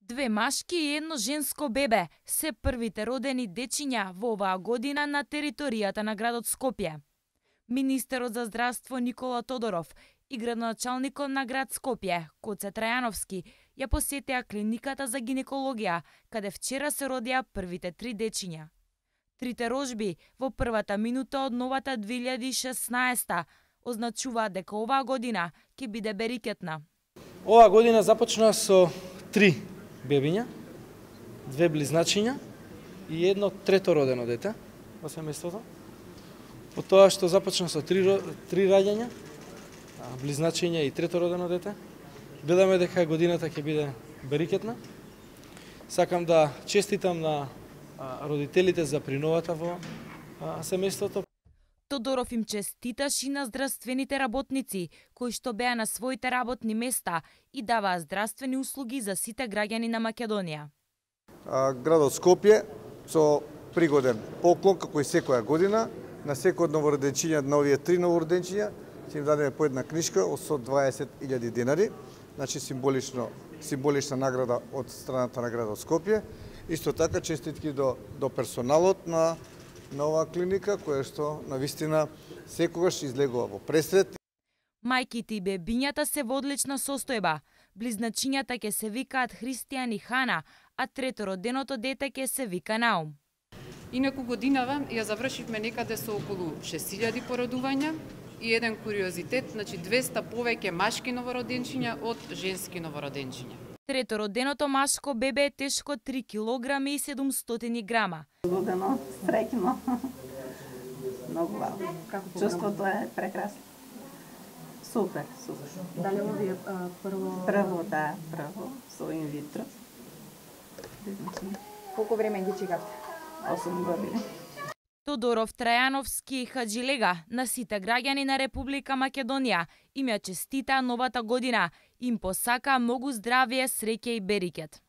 Две машки и едно женско бебе се првите родени дечиња во оваа година на територијата на градот Скопје. Министерот за здравство Никола Тодоров и градоначалникот на град Скопје, Гоце Трајановски, ја посетеа клиниката за гинекологија, каде вчера се родија првите 3 дечиња. Трите рожби во првата минута од новата 2016 означуваат дека оваа година ќе биде берикетна. Оваа година започна со 3 бебиња, 2 близначиња и едно трето родено дете во семејството. По тоа што започна со 3 раѓања, близначиња и трето родено дете, гледаме дека годината ќе биде берикетна. Сакам да честитам на родителите за приновата во семејството. Тодоров им честиташ и на здравствените работници, кои што беа на своите работни места и даваа здравствени услуги за сите граѓани на Македонија. Градот Скопје со пригоден поклон, како и секоја година, на секој од новороденчиња, на овие 3 новороденчиња, ќе им дадеме по една книжка со 20.000 динари, значи символична награда од страната на градот Скопје. Исто така честитки до персоналот на оваа клиника, која што навистина секогаш излегува во пресрет. Мајките и бебињата се во одлична состојба. Близначињата ќе се викаат Христијан и Хана, а третороденото дете ќе се вика Наум. Инаку годинава ја завршивме некаде со околу 6000 породувања и еден куриозитет, значи 200 повеќе машки новороденчиња од женски новороденчиња. Третороденото машко бебе е тешко 3 килограми и 700 грама. Лудено, среќно. Многу вау. Чувството е прекрасно. Супер, супер. Дали овие прво? Прво, со инвитро. Колку време ги чекавте? 8 години. Тодоров, Трајановски и Хаджилега на сите граѓани на Република Македонија им ја честитаа новата година, им посака многу здравје, среќа и берикет.